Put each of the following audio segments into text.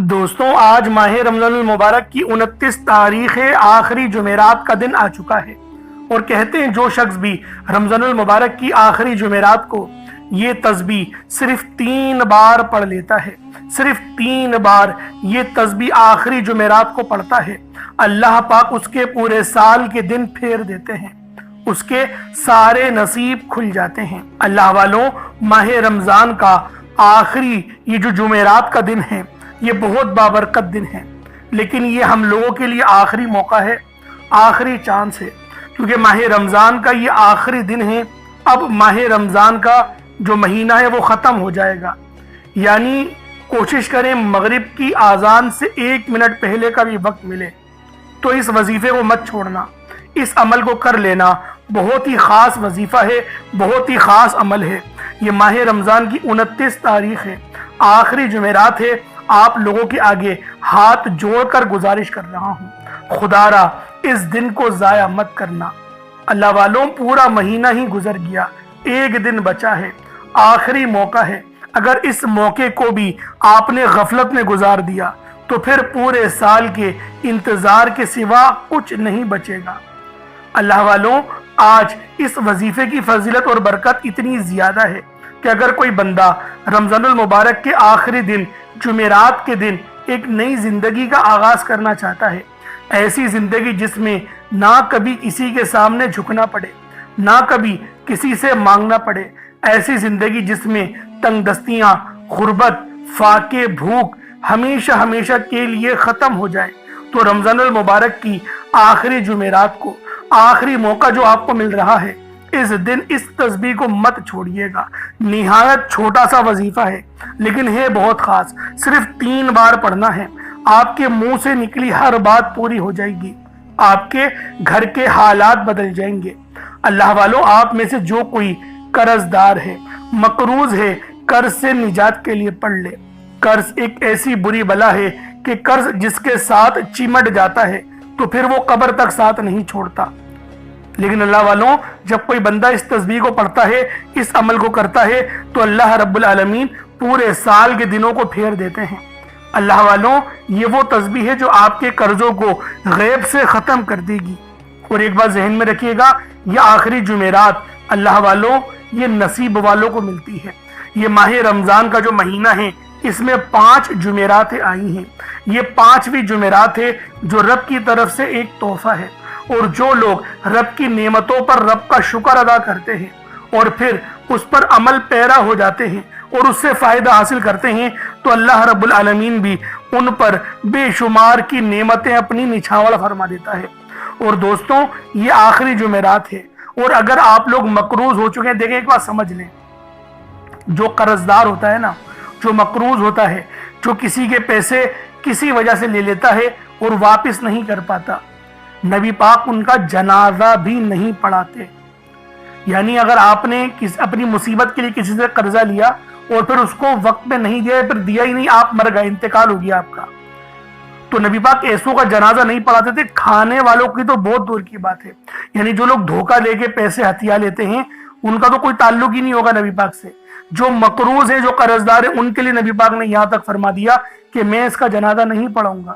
دوستوں آج ماہ رمضان المبارک کی 29 تاریخ آخری جمعرات کا دن آ چکا ہے اور کہتے ہیں جو شخص بھی رمضان المبارک کی آخری جمعرات کو یہ تسبیح صرف 3 بار پڑھ لیتا ہے، صرف 3 بار یہ تسبیح آخری جمعرات کو پڑھتا ہے، اللہ پاک اس کے پورے سال کے دن پھیر دیتے ہیں، اس کے سارے نصیب کھل جاتے ہیں۔ اللہ والوں، ماہ رمضان کا آخری یہ جو جمعرات کا دن ہے یہ بہت بابرکت دن ہے، لیکن یہ ہم لوگوں کے لیے آخری موقع ہے، آخری چانس ہے، کیونکہ ماہ رمضان کا یہ آخری دن ہے۔ اب ماہ رمضان کا جو مہینہ ہے وہ ختم ہو جائے گا، یعنی کوشش کریں مغرب کی اذان سے 1 منٹ پہلے کا بھی وقت ملے تو اس وظیفے کو مت چھوڑنا، اس عمل کو کر لینا۔ بہت ہی خاص وظیفہ ہے، بہت ہی خاص عمل ہے۔ یہ ماہ رمضان کی 29 تاریخ ہے، آخری جمعرات ہے۔ آپ لوگوں کے آگے ہاتھ جوڑ کر گزارش کر رہا ہوں، خدا را اس دن کو ضائع مت کرنا۔ اللہ والوں، پورا مہینہ ہی گزر گیا، 1 دن بچا ہے، آخری موقع ہے۔ اگر اس موقع کو بھی آپ نے غفلت میں گزار دیا تو پھر پورے سال کے انتظار کے سوا کچھ نہیں بچے گا۔ اللہ والوں، آج اس وظیفے کی فضیلت اور برکت اتنی زیادہ ہے کہ اگر کوئی بندہ رمضان المبارک کے آخری دن جمعرات کے دن ایک نئی زندگی کا آغاز کرنا چاہتا ہے، ایسی زندگی جس میں نہ کبھی کسی کے سامنے جھکنا پڑے، نہ کبھی کسی سے مانگنا پڑے، ایسی زندگی جس میں تنگ دستیاں، غربت، فاقے، بھوک ہمیشہ ہمیشہ کے لیے ختم ہو جائے، تو رمضان المبارک کی آخری جمعرات کو، آخری موقع جو آپ کو مل رہا ہے، اس دن اس تسبیح کو مت چھوڑیے گا۔ نہایت چھوٹا سا وظیفہ ہے لیکن ہے بہت خاص، صرف 3 بار پڑھنا ہے۔ آپ کے منہ سے نکلی ہر بات پوری ہو جائے گی، آپ کے گھر کے حالات بدل جائیں گے۔ اللہ والوں، آپ میں سے جو کوئی قرض دار ہے، مقروض ہے، قرض سے نجات کے لیے پڑھ لے۔ قرض ایک ایسی بری بلا ہے کہ قرض جس کے ساتھ چمٹ جاتا ہے تو پھر وہ قبر تک ساتھ نہیں چھوڑتا، لیکن اللہ والوں، جب کوئی بندہ اس تسبیح کو پڑھتا ہے، اس عمل کو کرتا ہے تو اللہ رب العالمین پورے سال کے دنوں کو پھیر دیتے ہیں۔ اللہ والوں، یہ وہ تسبیح ہے جو آپ کے قرضوں کو غیب سے ختم کر دے گی۔ اور ایک بات ذہن میں رکھیے گا، یہ آخری جمعرات اللہ والوں یہ نصیب والوں کو ملتی ہے۔ یہ ماہ رمضان کا جو مہینہ ہے اس میں 5 جمعرات آئی ہیں، یہ 5ویں جمعرات ہے جو رب کی طرف سے ایک تحفہ ہے، اور جو لوگ رب کی نعمتوں پر رب کا شکر ادا کرتے ہیں اور پھر اس پر عمل پیرا ہو جاتے ہیں اور اس سے فائدہ حاصل کرتے ہیں تو اللہ رب العالمین بھی ان پر بے شمار کی نعمتیں اپنی نچھاور فرما دیتا ہے۔ اور دوستوں، یہ آخری جمعرات ہے، اور اگر آپ لوگ مقروض ہو چکے ہیں، دیکھیں ایک بات سمجھ لیں، جو قرض دار ہوتا ہے نا، جو مقروض ہوتا ہے، جو کسی کے پیسے کسی وجہ سے لے لیتا ہے اور واپس نہیں کر پاتا، نبی پاک ان کا جنازہ بھی نہیں پڑھاتے۔ یعنی اگر آپ نے اپنی مصیبت کے لیے کسی سے قرضہ لیا اور پھر اس کو وقت میں نہیں دیا، پھر دیا ہی نہیں، آپ مر گئے، انتقال ہو گیا آپ کا، تو نبی پاک ایسوں کا جنازہ نہیں پڑھاتے تھے۔ کھانے والوں کی تو بہت دور کی بات ہے، یعنی جو لوگ دھوکہ دے کے پیسے ہتھیا لیتے ہیں ان کا تو کوئی تعلق ہی نہیں ہوگا نبی پاک سے۔ جو مقروض ہے، جو قرض دار ہے، ان کے لیے نبی پاک نے یہاں تک فرما دیا کہ میں اس کا جنازہ نہیں پڑھاؤں گا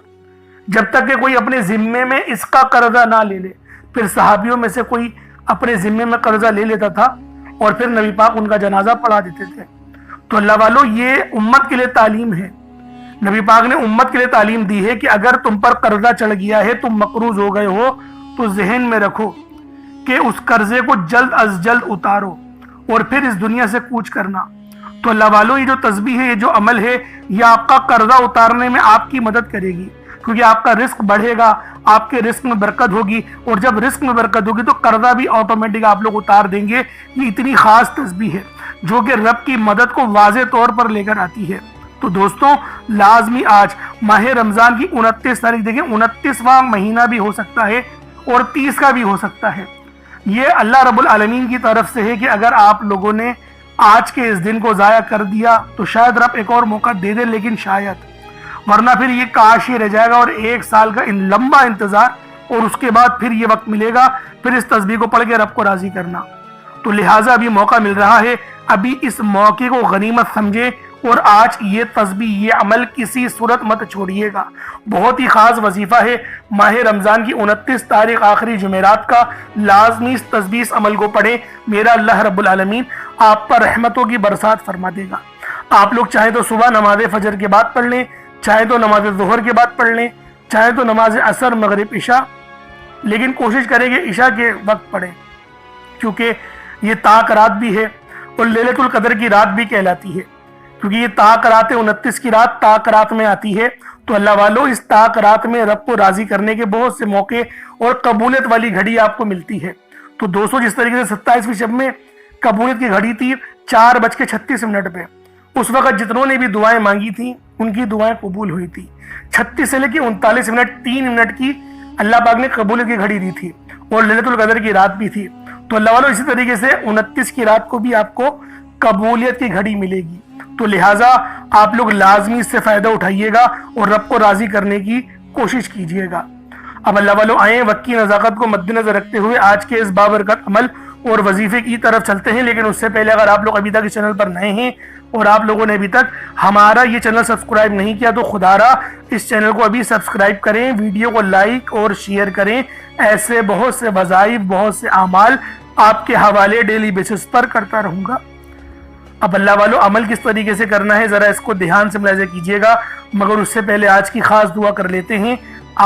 جب تک کہ کوئی اپنے ذمے میں اس کا قرضہ نہ لے لے۔ پھر صحابیوں میں سے کوئی اپنے ذمے میں قرضہ لے لیتا تھا اور پھر نبی پاک ان کا جنازہ پڑھا دیتے تھے۔ تو اللہ والوں، یہ امت کے لیے تعلیم ہے، نبی پاک نے امت کے لیے تعلیم دی ہے کہ اگر تم پر قرضہ چڑھ گیا ہے، تم مقروض ہو گئے ہو، تو ذہن میں رکھو کہ اس قرضے کو جلد از جلد اتارو اور پھر اس دنیا سے کوچ کرنا۔ تو اللہ والوں، یہ جو تسبیح ہے، یہ جو عمل ہے، یہ آپ کا قرضہ اتارنے میں آپ کی مدد کرے گی، کیونکہ آپ کا رزق بڑھے گا، آپ کے رزق میں برکت ہوگی، اور جب رزق میں برکت ہوگی تو قرضہ بھی آٹومیٹک آپ لوگ اتار دیں گے۔ یہ اتنی خاص تسبیح ہے جو کہ رب کی مدد کو واضح طور پر لے کر آتی ہے۔ تو دوستوں، لازمی آج ماہ رمضان کی 29 تاریخ، دیکھیں 29واں مہینہ بھی ہو سکتا ہے اور 30 کا بھی ہو سکتا ہے۔ یہ اللہ رب العالمین کی طرف سے ہے کہ اگر آپ لوگوں نے آج کے اس دن کو ضائع کر دیا تو شاید رب ایک اور موقع دے دے، لیکن شاید، ورنہ پھر یہ کاش ہی رہ جائے گا اور 1 سال کا لمبا انتظار، اور اس کے بعد پھر یہ وقت ملے گا پھر اس تسبیح کو پڑھ کے رب کو راضی کرنا۔ تو لہٰذا ابھی موقع مل رہا ہے، ابھی اس موقع کو غنیمت سمجھے اور آج یہ تسبیح، یہ عمل کسی صورت مت چھوڑیے گا۔ بہت ہی خاص وظیفہ ہے ماہ رمضان کی 29 تاریخ آخری جمعرات کا، لازمی اس تسبیح اس عمل کو پڑھیں۔ میرا اللہ رب العالمین آپ پر رحمتوں کی برسات فرما دے گا۔ آپ لوگ چاہے تو صبح نماز فجر کے بعد پڑھ لیں، چاہے تو نماز ظہر کے بعد پڑھ لیں، چاہے تو نماز عصر مغرب عشاء، لیکن کوشش کریں کہ عشاء کے وقت پڑھیں، کیونکہ یہ طاق رات بھی ہے اور لیلۃ القدر کی رات بھی کہلاتی ہے، کیونکہ یہ طاق رات 29 کی رات طاق رات میں آتی ہے۔ تو اللہ والو، اس طاق رات میں رب کو راضی کرنے کے بہت سے موقع اور قبولیت والی گھڑی آپ کو ملتی ہے۔ تو دوستو، جس طریقے سے 27ویں شب میں قبولیت کی گھڑی تھی 4:36 پہ، اس وقت جتنوں نے بھی دعائیں مانگی تھیں ان کی دعائیں قبول ہوئی تھی۔ 36 سے لے کے 39 منٹ 3 منٹ کی اللہ پاک نے قبولیت کی گھڑی دی تھی، اور لیلۃ القدر کی رات بھی تھی۔ تو اللہ والو، اسی طریقے سے 29 کی رات کو بھی آپ کو قبولیت کی گھڑی ملے گی۔ تو لہٰذا آپ لوگ لازمی اس سے فائدہ اٹھائیے گا اور رب کو راضی کرنے کی کوشش کیجیے گا۔ اب اللہ والو آئیں، وقت کی نزاکت کو مد نظر رکھتے ہوئے آج کے اس بابرکت عمل اور وظیفے کی طرف چلتے ہیں۔ لیکن اس سے پہلے اگر آپ لوگ ابھی تک اس چینل پر نئے ہیں اور آپ لوگوں نے ابھی تک ہمارا یہ چینل سبسکرائب نہیں کیا، تو خدا را اس چینل کو ابھی سبسکرائب کریں، ویڈیو کو لائک اور شیئر کریں۔ ایسے بہت سے وظائف، بہت سے اعمال آپ کے حوالے ڈیلی بیسس پر کرتا رہوں گا۔ اب اللہ والو، عمل کس طریقے سے کرنا ہے ذرا اس کو دھیان سے ملاحظہ کیجیے گا، مگر اس سے پہلے آج کی خاص دعا کر لیتے ہیں۔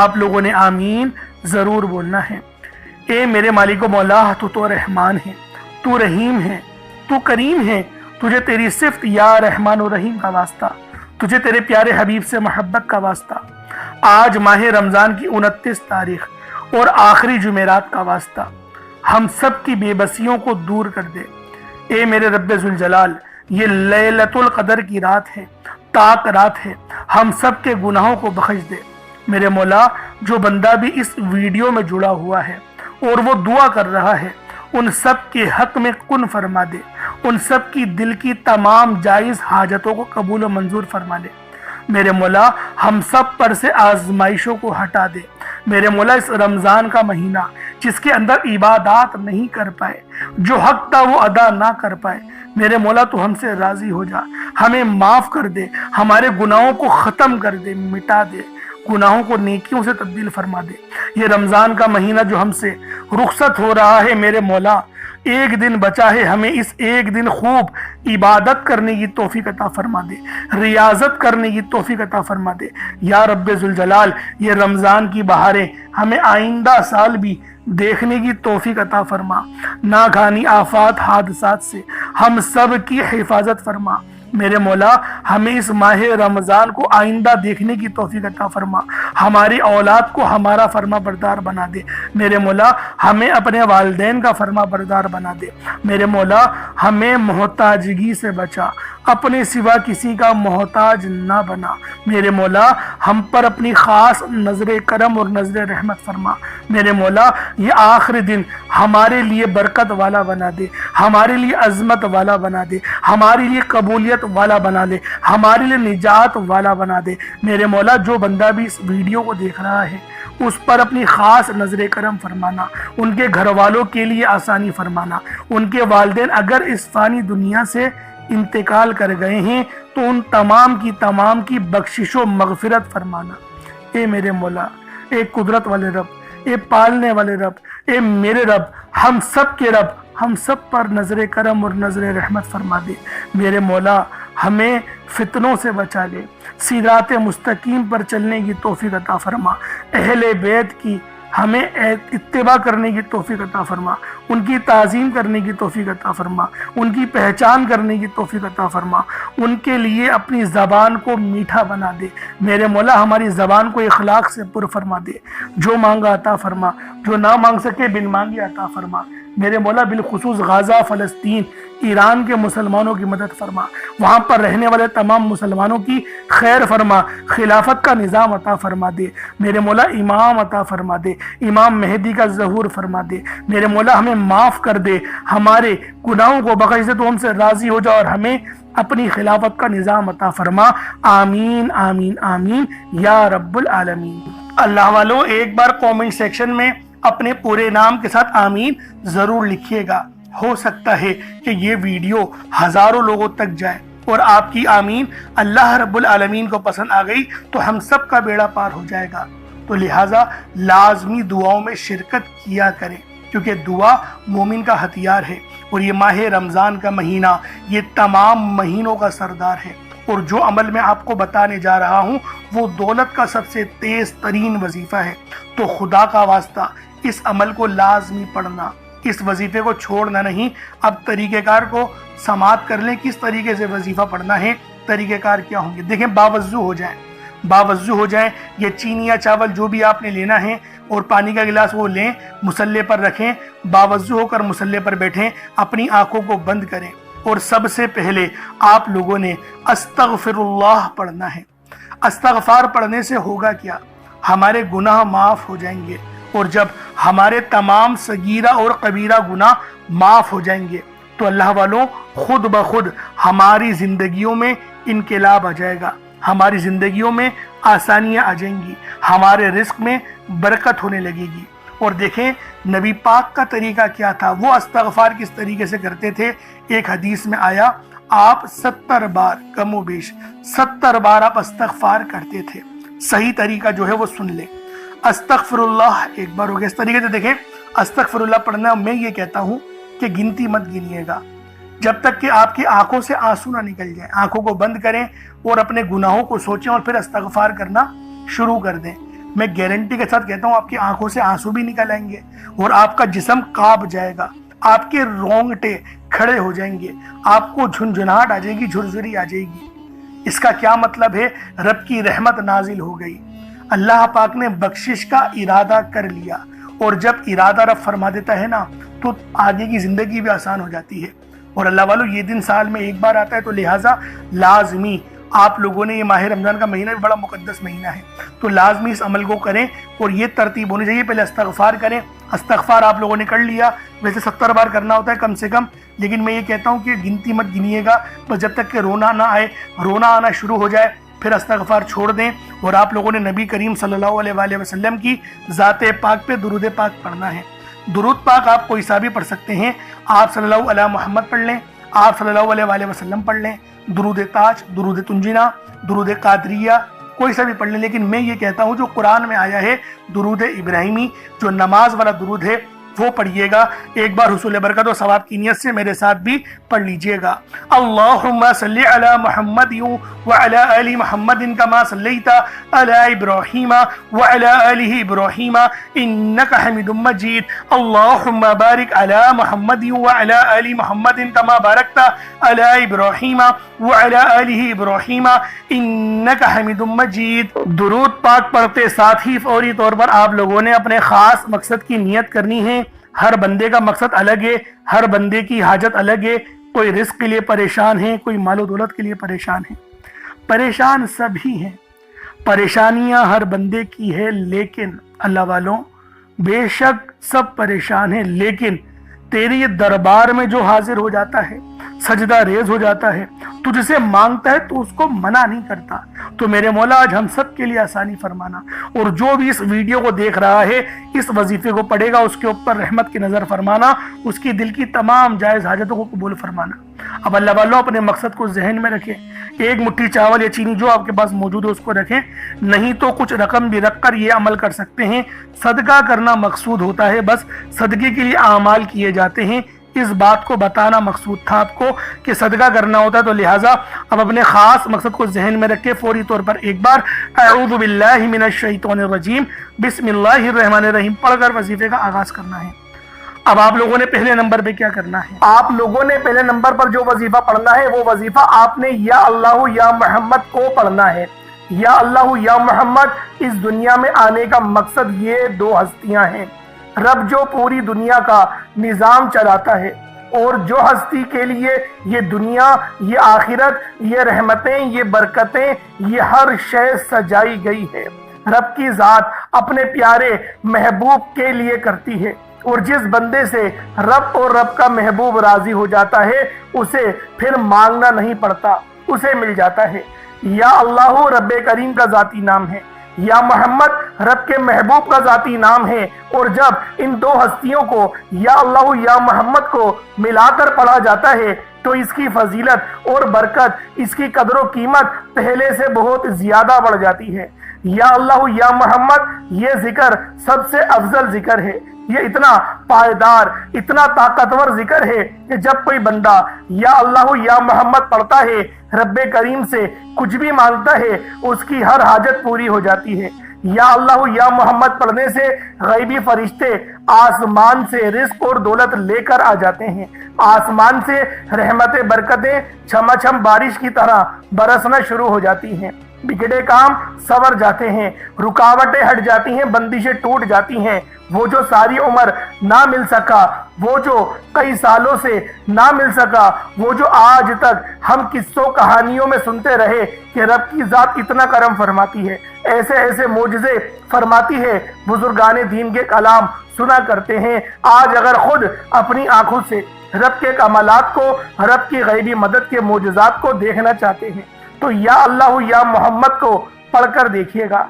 آپ لوگوں نے آمین ضرور بولنا ہے۔ اے میرے مالک و مولا، تو رحمان ہے، تو رحیم ہے، تو کریم ہے، تجھے تیری صفت یا رحمان و رحیم کا واسطہ، تجھے تیرے پیارے حبیب سے محبت کا واسطہ، آج ماہ رمضان کی 29 تاریخ اور آخری جمعرات کا واسطہ، ہم سب کی بے بسیوں کو دور کر دے۔ اے میرے رب ذوالجلال، یہ لیلۃ القدر کی رات ہے، طاق رات ہے، ہم سب کے گناہوں کو بخش دے۔ میرے مولا، جو بندہ بھی اس ویڈیو میں جڑا ہوا ہے اور وہ دعا کر رہا ہے، ان سب کے حق میں کن فرما دے، ان سب کی دل کی تمام جائز حاجتوں کو قبول و منظور فرما لے۔ میرے مولا، ہم سب پر سے آزمائشوں کو ہٹا دے۔ میرے مولا، اس رمضان کا مہینہ جس کے اندر عبادات نہیں کر پائے، جو حق تھا وہ ادا نہ کر پائے، میرے مولا تو ہم سے راضی ہو جا، ہمیں معاف کر دے، ہمارے گناہوں کو ختم کر دے، مٹا دے، گناہوں کو نیکیوں سے تبدیل فرما دے۔ یہ رمضان کا مہینہ جو ہم سے رخصت ہو رہا ہے، میرے مولا ایک دن بچا ہے، ہمیں اس ایک دن خوب عبادت کرنے کی توفیق عطا فرما دے، ریاضت کرنے کی توفیق عطا فرما دے۔ یا رب ذوالجلال، یہ رمضان کی بہاریں ہمیں آئندہ سال بھی دیکھنے کی توفیق عطا فرما، ناگہانی آفات حادثات سے ہم سب کی حفاظت فرما۔ میرے مولا، ہمیں اس ماہ رمضان کو آئندہ دیکھنے کی توفیق عطا فرما، ہماری اولاد کو ہمارا فرما بردار بنا دے۔ میرے مولا، ہمیں اپنے والدین کا فرما بردار بنا دے۔ میرے مولا، ہمیں محتاجگی سے بچا، اپنے سوا کسی کا محتاج نہ بنا۔ میرے مولا، ہم پر اپنی خاص نظر کرم اور نظر رحمت فرما۔ میرے مولا، یہ آخری دن ہمارے لیے برکت والا بنا دے، ہمارے لیے عظمت والا بنا دے، ہمارے لیے قبولیت والا بنا لے، ہمارے لیے نجات والا بنا دے۔ میرے مولا، جو بندہ بھی اس ویڈیو کو دیکھ رہا ہے اس پر اپنی خاص نظر کرم فرمانا، ان کے گھر والوں کے لیے آسانی فرمانا، ان کے والدین اگر اس فانی دنیا سے انتقال کر گئے ہیں تو ان تمام کی بخشش و مغفرت فرمانا۔ اے میرے مولا، اے قدرت والے رب، اے پالنے والے رب، اے میرے رب، ہم سب کے رب، ہم سب پر نظر کرم اور نظر رحمت فرما دے۔ میرے مولا، ہمیں فتنوں سے بچا لے، صراط مستقیم پر چلنے کی توفیق عطا فرما، اہل بیت کی ہمیں اتباع کرنے کی توفیق عطا فرما، ان کی تعظیم کرنے کی توفیق عطا فرما، ان کی پہچان کرنے کی توفیق عطا فرما، ان کے لیے اپنی زبان کو میٹھا بنا دے۔ میرے مولا، ہماری زبان کو اخلاق سے پر فرما دے، جو مانگا عطا فرما، جو نہ مانگ سکے بن مانگے عطا فرما۔ میرے مولا، بالخصوص غزہ، فلسطین، ایران کے مسلمانوں کی مدد فرما، وہاں پر رہنے والے تمام مسلمانوں کی خیر فرما، خلافت کا نظام عطا فرما دے۔ میرے مولا، امام عطا فرما دے، امام مہدی کا ظہور فرما دے۔ میرے مولا، ہمیں معاف کر دے، ہمارے گناہوں کو بخش دے، تو ہم سے راضی ہو جا اور ہمیں اپنی خلافت کا نظام عطا فرما۔ آمین آمین آمین یا رب العالمین۔ اللہ والو، ایک بار کومنٹ سیکشن میں اپنے پورے نام کے ساتھ آمین ضرور لکھیے گا۔ ہو سکتا ہے کہ یہ ویڈیو ہزاروں لوگوں تک جائے، اور آپ کی آمین اللہ رب العالمین کو پسند آ گئی تو ہم سب کا بیڑا پار ہو جائے گا۔ تو لہٰذا لازمی دعاؤں میں شرکت کیا کریں، کیونکہ دعا مومن کا ہتھیار ہے، اور یہ ماہ رمضان کا مہینہ یہ تمام مہینوں کا سردار ہے، اور جو عمل میں آپ کو بتانے جا رہا ہوں وہ دولت کا سب سے تیز ترین وظیفہ ہے۔ تو خدا کا واسطہ اس عمل کو لازمی پڑھنا، اس وظیفے کو چھوڑنا نہیں۔ اب طریقہ کار کو سماعت کر لیں، کس طریقے سے وظیفہ پڑھنا ہے، طریقہ کار کیا ہوں گے۔ دیکھیں، باوضو ہو جائیں، یہ چینی یا چاول جو بھی آپ نے لینا ہے اور پانی کا گلاس وہ لیں، مصلے پر رکھیں، باوضو ہو کر مصلے پر بیٹھیں، اپنی آنکھوں کو بند کریں، اور سب سے پہلے آپ لوگوں نے استغفر اللہ پڑھنا ہے۔ استغفار پڑھنے سے ہوگا کیا؟ ہمارے گناہ معاف ہو جائیں گے، اور جب ہمارے تمام صغیرہ اور کبیرہ گناہ معاف ہو جائیں گے تو اللہ والوں خود بخود ہماری زندگیوں میں انقلاب آ جائے گا، ہماری زندگیوں میں آسانیاں آ جائیں گی، ہمارے رزق میں برکت ہونے لگے گی۔ اور دیکھیں نبی پاک کا طریقہ کیا تھا، وہ استغفار کس طریقے سے کرتے تھے۔ ایک حدیث میں آیا آپ 70 بار کم و بیش 70 بار آپ استغفار کرتے تھے۔ صحیح طریقہ جو ہے وہ سن لیں۔ استغفر اللہ ایک بار ہو گیا۔ اس طریقے سے دیکھیں استغفر اللہ پڑھنا، میں یہ کہتا ہوں کہ گنتی مت گنیے گا جب تک کہ آپ کی آنکھوں سے آنسو نہ نکل جائیں۔ آنکھوں کو بند کریں اور اپنے گناہوں کو سوچیں اور پھر استغفار کرنا شروع کر دیں۔ میں گارنٹی کے ساتھ کہتا ہوں آپ کی آنکھوں سے آنسو بھی نکل آئیں گے اور آپ کا جسم کانپ جائے گا، آپ کے رونگٹے کھڑے ہو جائیں گے، آپ کو جھنجھناہٹ آ جائے گی، جھرجھری آ جائے گی۔ اس کا کیا مطلب ہے؟ رب کی رحمت نازل ہو گئی، اللہ پاک نے بخشش کا ارادہ کر لیا، اور جب ارادہ رب فرما دیتا ہے نا تو آگے کی زندگی بھی آسان ہو جاتی ہے۔ اور اللہ والوں یہ دن سال میں ایک بار آتا ہے، تو لہٰذا لازمی آپ لوگوں نے، یہ ماہ رمضان کا مہینہ بھی بڑا مقدس مہینہ ہے، تو لازمی اس عمل کو کریں، اور یہ ترتیب ہونی چاہیے۔ پہلے استغفار کریں، استغفار آپ لوگوں نے کر لیا، ویسے 70 بار کرنا ہوتا ہے کم سے کم، لیکن میں یہ کہتا ہوں کہ گنتی مت گنیے گا، بس جب تک کہ رونا نہ آئے، رونا آنا شروع ہو جائے پھر استغفار چھوڑ دیں، اور آپ لوگوں نے نبی کریم صلی اللہ علیہ وآلہ وسلم کی ذات پاک پہ درود پاک پڑھنا ہے۔ درود پاک آپ کوئی سا بھی پڑھ سکتے ہیں، آپ صلی اللہ علیہ محمد پڑھ لیں، آپ صلی اللہ علیہ وآلہ وسلم پڑھ لیں، درود تاج، درود تنجینا، درود قادریہ، کوئی سا بھی پڑھ لیں، لیکن میں یہ کہتا ہوں جو قرآن میں آیا ہے درود ابراہیمی، جو نماز والا درود ہے وہ پڑھیے گا۔ ایک بار حصول برکت و ثواب کی نیت سے میرے ساتھ بھی پڑھ لیجئے گا۔ اللہم صلی علی محمد وعلی آل محمد کما صلیت علی ابراہیم وعلی آل ابراہیم انک حمید مجید۔ اللہم بارک علی محمد وعلی آل محمد کما بارکت علی ابراہیم وعلی آل ابراہیم انک حمید مجید۔ درود پاک پڑھتے ساتھ ہی فوری طور پر آپ لوگوں نے اپنے خاص مقصد کی نیت کرنی ہے۔ ہر بندے کا مقصد الگ ہے، ہر بندے کی حاجت الگ ہے، کوئی رزق کے لیے پریشان ہے، کوئی مال و دولت کے لیے پریشان ہے، پریشان سبھی ہیں، پریشانیاں ہر بندے کی ہے، لیکن اللہ والوں بے شک سب پریشان ہیں، لیکن تیرے یہ دربار میں جو حاضر ہو جاتا ہے، سجدہ ریز ہو جاتا ہے، تجھ سے مانگتا ہے تو اس کو منع نہیں کرتا۔ تو میرے مولا آج ہم سب کے لیے آسانی فرمانا، اور جو بھی اس ویڈیو کو دیکھ رہا ہے اس وظیفے کو پڑھے گا اس کے اوپر رحمت کی نظر فرمانا، اس کی دل کی تمام جائز حاجتوں کو قبول فرمانا۔ اب اللہ والوں اپنے مقصد کو ذہن میں رکھیں، ایک مٹھی چاول یا چینی جو آپ کے پاس موجود ہے اس کو رکھیں، نہیں تو کچھ رقم بھی رکھ کر یہ عمل کر سکتے ہیں۔ صدقہ کرنا مقصود ہوتا ہے، بس صدقے کے لیے اعمال کیے جاتے ہیں، اس بات کو بتانا مقصود تھا آپ کو کہ صدقہ کرنا ہوتا ہے۔ تو لہٰذا اب اپنے خاص مقصد کو ذہن میں رکھے، فوری طور پر ایک بار اعوذ باللہ من الشیطان الرجیم بسم اللہ الرحمن الرحیم پڑھ کر وظیفے کا آغاز کرنا ہے۔ اب آپ لوگوں نے پہلے نمبر پہ کیا کرنا ہے؟ آپ لوگوں نے پہلے نمبر پر جو وظیفہ پڑھنا ہے وہ وظیفہ آپ نے یا اللہ یا محمد کو پڑھنا ہے۔ یا اللہ یا محمد اس دنیا میں آنے کا مقصد یہ دو ہستیاں ہیں، رب جو پوری دنیا کا نظام چلاتا ہے، اور جو ہستی کے لیے یہ دنیا، یہ آخرت، یہ رحمتیں، یہ برکتیں، یہ ہر شے سجائی گئی ہے، رب کی ذات اپنے پیارے محبوب کے لیے کرتی ہے، اور جس بندے سے رب اور رب کا محبوب راضی ہو جاتا ہے اسے پھر مانگنا نہیں پڑتا، اسے مل جاتا ہے۔ یا اللہ رب کریم کا ذاتی نام ہے، یا محمد رب کے محبوب کا ذاتی نام ہے، اور جب ان دو ہستیوں کو یا اللہ یا محمد کو ملا کر پڑھا جاتا ہے تو اس کی فضیلت اور برکت، اس کی قدر و قیمت پہلے سے بہت زیادہ بڑھ جاتی ہے۔ یا اللہ یا محمد یہ ذکر سب سے افضل ذکر ہے۔ یہ اتنا پائیدار، اتنا طاقتور ذکر ہے کہ جب کوئی بندہ یا اللہ یا محمد پڑھتا ہے، رب کریم سے کچھ بھی مانگتا ہے، اس کی ہر حاجت پوری ہو جاتی ہے۔ یا اللہ یا محمد پڑھنے سے غیبی فرشتے آسمان سے رزق اور دولت لے کر آ جاتے ہیں، آسمان سے رحمت برکتیں چھما چھم بارش کی طرح برسنا شروع ہو جاتی ہیں، بگڑے کام سنور جاتے ہیں، رکاوٹیں ہٹ جاتی ہیں، بندشیں ٹوٹ جاتی ہیں۔ وہ جو ساری عمر نہ مل سکا، وہ جو کئی سالوں سے نہ مل سکا، وہ جو آج تک ہم قصوں کہانیوں میں سنتے رہے کہ رب کی ذات اتنا کرم فرماتی ہے، ایسے ایسے معجزے فرماتی ہے، بزرگان دین کے کلام سنا کرتے ہیں، آج اگر خود اپنی آنکھوں سے رب کے کمالات کو، رب کی غیبی مدد کے معجزات کو دیکھنا چاہتے ہیں تو یا اللہ یا محمد کو پڑھ کر دیکھیے گا۔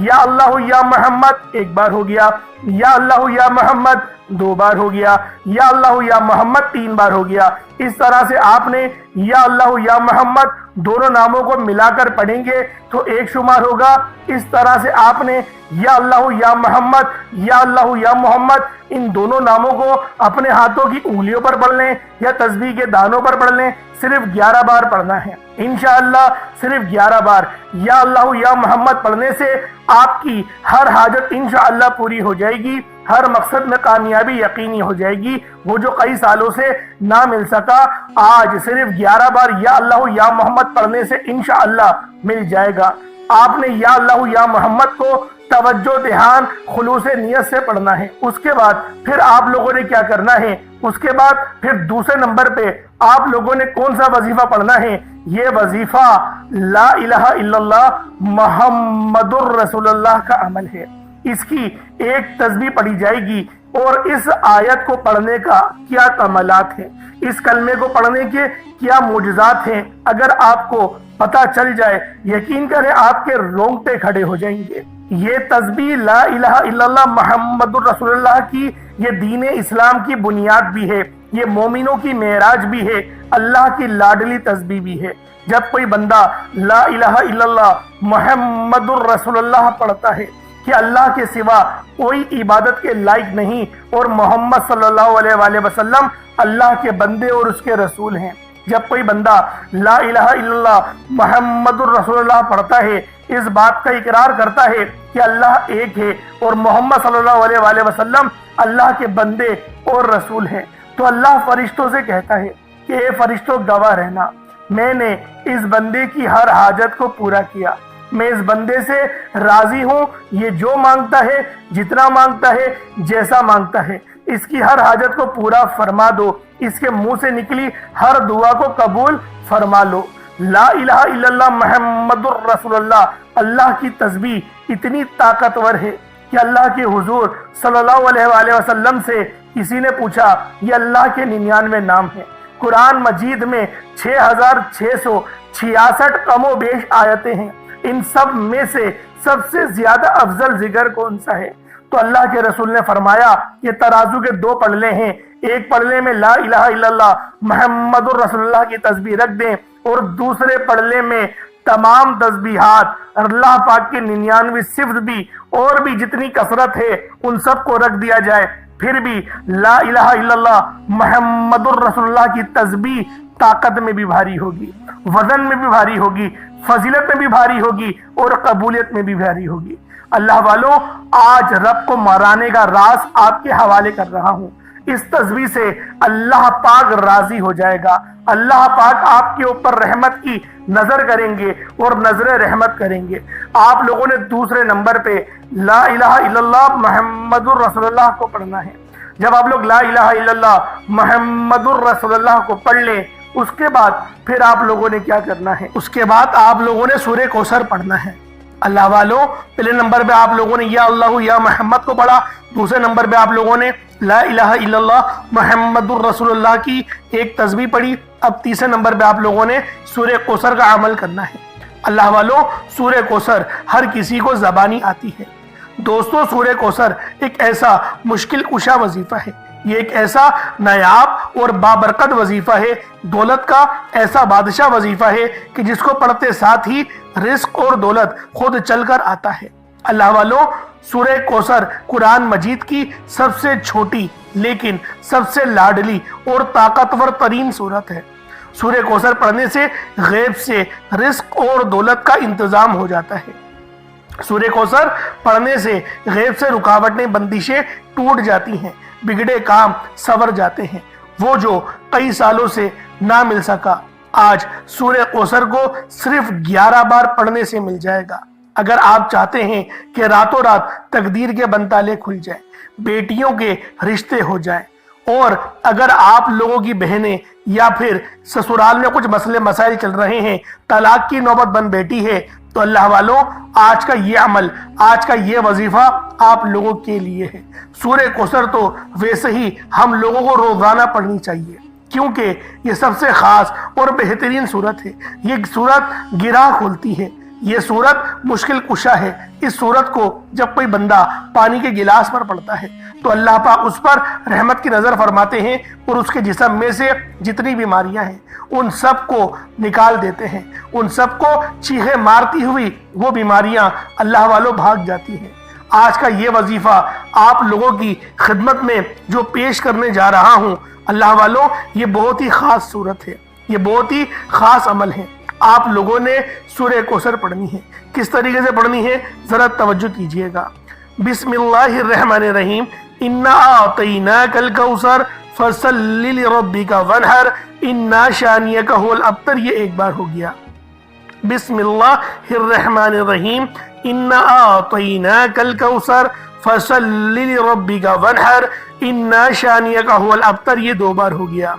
یا اللہ یا محمد ایک بار ہو گیا، یا اللہ یا محمد دو بار ہو گیا، یا اللہ یا محمد تین بار ہو گیا۔ اس طرح سے آپ نے یا اللہ یا محمد دونوں ناموں کو ملا کر پڑھیں گے تو ایک شمار ہوگا۔ اس طرح سے آپ نے یا اللہ یا محمد، یا اللہ یا محمد ان دونوں ناموں کو اپنے ہاتھوں کی انگلیوں پر پڑھ لیں یا تسبیح کے دانوں پر پڑھ لیں، صرف 11 بار پڑھنا ہے انشاءاللہ، صرف 11 بار یا اللہ یا محمد پڑھنے سے آپ کی ہر حاجت انشاءاللہ پوری ہو جائے گی، ہر مقصد میں کامیابی یقینی ہو جائے گی۔ وہ جو کئی سالوں سے نہ مل سکا، آج صرف 11 بار یا اللہ یا محمد پڑھنے سے انشاءاللہ مل جائے گا۔ آپ نے یا اللہ یا محمد کو توجہ، دھیان، خلوص نیت سے پڑھنا ہے۔ اس کے بعد پھر آپ لوگوں نے کیا کرنا ہے، اس کے بعد پھر دوسرے نمبر پہ آپ لوگوں نے کون سا وظیفہ پڑھنا ہے؟ یہ وظیفہ لا الہ الا اللہ محمد الرسول اللہ کا عمل ہے۔ اس کی ایک تسبیح پڑھی جائے گی اور اس آیت کو پڑھنے کا کیا کمالات ہیں، اس کلمے کو پڑھنے کے کیا معجزات ہیں، اگر آپ کو پتہ چل جائے یقین کریں آپ کے رونگٹے کھڑے ہو جائیں گے۔ یہ تسبیح لا الہ الا اللہ محمد الرسول اللہ کی یہ دین اسلام کی بنیاد بھی ہے، یہ مومنوں کی معراج بھی ہے، اللہ کی لاڈلی تسبیح بھی ہے۔ جب کوئی بندہ لا الہ الا اللہ محمد الرسول اللہ پڑھتا ہے کہ اللہ کے سوا کوئی عبادت کے لائق نہیں اور محمد صلی اللہ علیہ وآلہ وسلم اللہ کے بندے اور اس کے رسول ہیں، جب کوئی بندہ لا الہ الا اللہ محمد الرسول اللہ پڑھتا ہے، اس بات کا اقرار کرتا ہے کہ اللہ ایک ہے اور محمد صلی اللہ علیہ وآلہ وسلم اللہ کے بندے اور رسول ہیں، تو اللہ فرشتوں سے کہتا ہے کہ اے فرشتوں گواہ رہنا، میں نے اس بندے کی ہر حاجت کو پورا کیا، میں اس بندے سے راضی ہوں، یہ جو مانگتا ہے، جتنا مانگتا ہے، جیسا مانگتا ہے، اس کی ہر حاجت کو پورا فرما دو، اس کے منہ سے نکلی ہر دعا کو قبول فرما لو۔ لا الہ الا اللہ محمد الرسول اللہ، اللہ کی تسبیح اتنی طاقتور ہے کہ اللہ کے حضور صلی اللہ علیہ وآلہ وسلم سے کسی نے پوچھا، یہ اللہ کے 99 نام ہیں، قرآن مجید میں 6666 کم و بیش آیتیں ہیں، ان سب میں سے سب سے زیادہ افضل ذکر کون سا ہے؟ تو اللہ کے رسول نے فرمایا یہ ترازو کے 2 پلڑے ہیں، ایک پلڑے میں لا الہ الا اللہ محمد الرسول اللہ کی تسبیح رکھ دیں اور دوسرے پلڑے میں تمام تسبیحات اللہ پاک کے 99 صفت بھی اور بھی جتنی کثرت ہے ان سب کو رکھ دیا جائے، پھر بھی لا الہ الا اللہ محمد الرسول اللہ کی تسبیح طاقت میں بھی بھاری ہوگی، وزن میں بھی بھاری ہوگی، فضیلت میں بھی بھاری ہوگی اور قبولیت میں بھی بھاری ہوگی۔ اللہ والوں، آج رب کو مرانے کا راز آپ کے حوالے کر رہا ہوں۔ اس تسبیح سے اللہ پاک راضی ہو جائے گا، اللہ پاک آپ کے اوپر رحمت کی نظر کریں گے اور نظر رحمت کریں گے۔ آپ لوگوں نے دوسرے نمبر پہ لا الہ الا اللہ محمد الرسول اللہ کو پڑھنا ہے۔ جب آپ لوگ لا الہ الا اللہ محمد الرسول اللہ کو پڑھ لیں، اس کے بعد پھر آپ لوگوں نے کیا کرنا ہے؟ اس کے بعد آپ لوگوں نے سورہ کوثر پڑھنا ہے۔ اللہ والوں، پہلے نمبر پہ آپ لوگوں نے یا اللہ یا محمد کو پڑھا، دوسرے نمبر پہ آپ لوگوں نے لا الہ الا اللہ محمد الرسول اللہ کی ایک تسبیح پڑھی، اب تیسرے نمبر پہ آپ لوگوں نے سورہ کوثر کا عمل کرنا ہے۔ اللہ والوں، سورہ کوثر ہر کسی کو زبانی آتی ہے۔ دوستو، سورہ کوثر ایک ایسا مشکل کشا وظیفہ ہے یہ ایک ایسا نایاب اور بابرکت وظیفہ ہے، دولت کا ایسا بادشاہ وظیفہ ہے کہ جس کو پڑھتے ساتھ ہی رزق اور دولت خود چل کر آتا ہے۔ اللہ والوں، سورہ کوثر قرآن مجید کی سب سے چھوٹی لیکن سب سے لاڈلی اور طاقتور ترین سورت ہے۔ سورہ کوثر پڑھنے سے غیب سے رزق اور دولت کا انتظام ہو جاتا ہے۔ سورہ کوثر پڑھنے سے غیب سے رکاوٹیں بندشیں ٹوٹ جاتی ہیں، بگڑے کام سنور جاتے ہیں۔ وہ جو کئی سالوں سے نہ مل سکا آج سورہ کوثر کو صرف 11 بار پڑھنے سے مل جائے گا۔ اگر آپ چاہتے ہیں کہ راتوں رات تقدیر کے بنتالے کھل جائیں، بیٹیوں کے رشتے ہو جائیں، اور اگر آپ لوگوں کی بہنیں یا پھر سسرال میں کچھ مسئلے مسائل چل رہے ہیں، طلاق کی نوبت بن بیٹھی ہے، تو اللہ والوں، آج کا یہ عمل، آج کا یہ وظیفہ آپ لوگوں کے لیے ہے۔ سورہ کوثر تو ویسے ہی ہم لوگوں کو روزانہ پڑھنی چاہیے، کیونکہ یہ سب سے خاص اور بہترین سورت ہے۔ یہ سورت گرہ کھولتی ہے، یہ سورت مشکل کشا ہے۔ اس سورت کو جب کوئی بندہ پانی کے گلاس پر پڑھتا ہے تو اللہ پاک اس پر رحمت کی نظر فرماتے ہیں اور اس کے جسم میں سے جتنی بیماریاں ہیں ان سب کو نکال دیتے ہیں، ان سب کو چیخیں مارتی ہوئی وہ بیماریاں اللہ والوں بھاگ جاتی ہیں۔ آج کا یہ وظیفہ آپ لوگوں کی خدمت میں جو پیش کرنے جا رہا ہوں، اللہ والوں، یہ بہت ہی خاص صورت ہے، یہ بہت ہی خاص عمل ہے۔ آپ لوگوں نے سورہ کوثر پڑھنی ہے۔ کس طریقے سے پڑھنی ہے ذرا توجہ کیجئے گا۔ بسم اللہ الرحمن الرحیم، انا اعطیناک الکوثر فصل لربک وانحر انا شانیک هو الابتر۔ یہ ایک بار ہو گیا۔ بسم اللہ الرحمن الرحیم، انا اعطیناک الکوثر فصل لربک وانحر انا شانیک هو الابتر۔ یہ 2 بار ہو گیا۔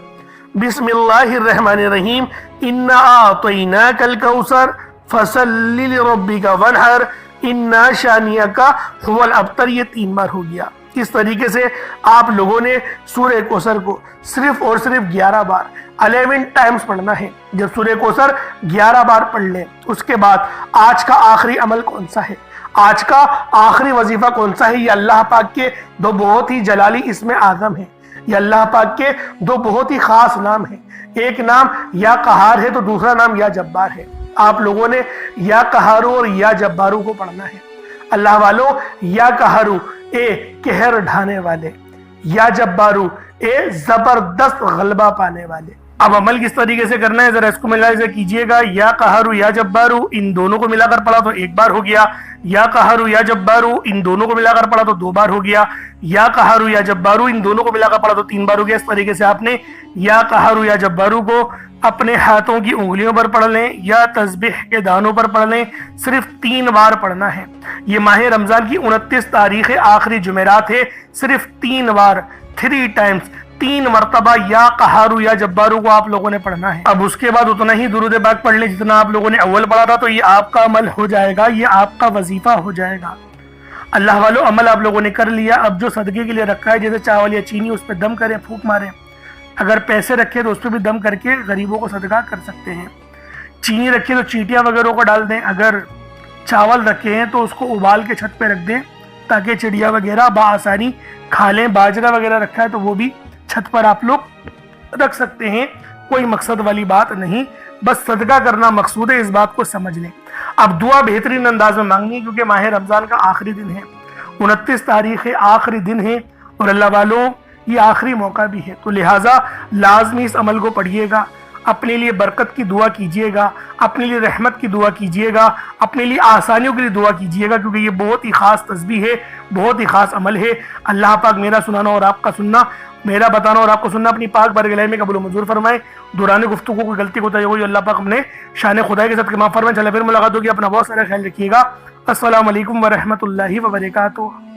بسم اللہ الرحمن الرحیم، انا اعطیناک الکوثر فصل لربک وانحر انا شانیک هو الابتر۔ یہ 3 بار ہو گیا۔ اس طریقے سے آپ لوگوں نے سورہ کوثر کو صرف اور صرف 11 بار 11 ٹائمز پڑھنا ہے۔ جب سورہ کوثر 11 بار پڑھ لیں، اس کے بعد آج کا آخری عمل کون سا ہے، آج کا آخری وظیفہ کون سا ہے، یہ اللہ پاک کے 2 بہت ہی جلالی اسم اعظم ہیں، یہ اللہ پاک کے 2 بہت ہی خاص نام ہیں۔ ایک نام یا قہار ہے تو دوسرا نام یا جبار ہے۔ آپ لوگوں نے یا قہارو اور یا جبارو کو پڑھنا ہے۔ اللہ والوں، یا قہارو اے قہر ڈھانے والے، یا جبارو اے زبردست غلبہ پانے والے۔ اب عمل کس طریقے سے کرنا ہے ذرا اس کو ملا سے کیجئے گا۔ یا قہارو یا جبارو، ان دونوں کو ملا کر پڑھا تو 1 بار ہو گیا۔ یا قہارو یا جبارو، ان دونوں کو ملا کر پڑھا تو 2 بار ہو گیا۔ یا قہارو یا جبارو، ان دونوں کو ملا کر پڑھا تو 3 بار ہو گیا۔ اس طریقے سے آپ نے یا قہارو یا جبارو کو اپنے ہاتھوں کی انگلیوں پر پڑھ لیں یا تسبیح کے دانوں پر پڑھ لیں، صرف 3 بار پڑھنا ہے۔ یہ ماہ رمضان کی 29 تاریخ آخری جمعرات ہے، صرف 3 بار 3 ٹائمز 3 مرتبہ یا قہارو یا جبارو کو آپ لوگوں نے پڑھنا ہے۔ اب اس کے بعد اتنا ہی درود پاک پڑھ لیں جتنا آپ لوگوں نے اول پڑھا تھا، تو یہ آپ کا عمل ہو جائے گا، یہ آپ کا وظیفہ ہو جائے گا۔ اللہ والوں، عمل آپ لوگوں نے کر لیا۔ اب جو صدقے کے لیے رکھا ہے جیسے چاول یا چینی، اس پہ دم کریں، پھونک ماریں۔ اگر پیسے رکھے تو اس پہ بھی دم کر کے غریبوں کو صدقہ کر سکتے ہیں۔ چینی رکھے تو چیٹیاں وغیرہ کو ڈال دیں۔ اگر چاول رکھے ہیں تو اس کو ابال کے چھت پہ رکھ دیں تاکہ چڑیا وغیرہ بآسانی کھا لیں۔ باجرہ وغیرہ رکھا ہے تو وہ بھی چھت پر آپ لوگ رکھ سکتے ہیں، کوئی مقصد والی بات نہیں، بس صدقہ کرنا مقصود ہے، اس بات کو سمجھ لیں۔ اب دعا بہترین انداز میں مانگنی ہے کیونکہ ماہ رمضان کا آخری دن ہے، 29 تاریخ ہے، آخری دن ہے، اور اللہ والوں یہ آخری موقع بھی ہے، تو لہٰذا لازمی اس عمل کو پڑھیے گا، اپنے لیے برکت کی دعا کیجئے گا، اپنے لیے رحمت کی دعا کیجئے گا، اپنے لیے آسانیوں کے لیے دعا کیجئے گا، کیونکہ یہ بہت ہی خاص تسبیح ہے، بہت ہی خاص عمل ہے۔ اللہ پاک میرا سنانا اور آپ کا سننا، میرا بتانا اور آپ کو سننا اپنی پاک بارگاہ میں قبول و منظور فرمائے۔ دوران گفتگو کوئی غلطی کوتاہی ہوئی اللہ پاک اپنے شان خدا کے ساتھ معاف فرمائے۔ چلے پھر ملاقات ہوگی، اپنا بہت سارا خیال رکھیے گا۔ السلام علیکم ورحمۃ اللہ وبرکاتہ۔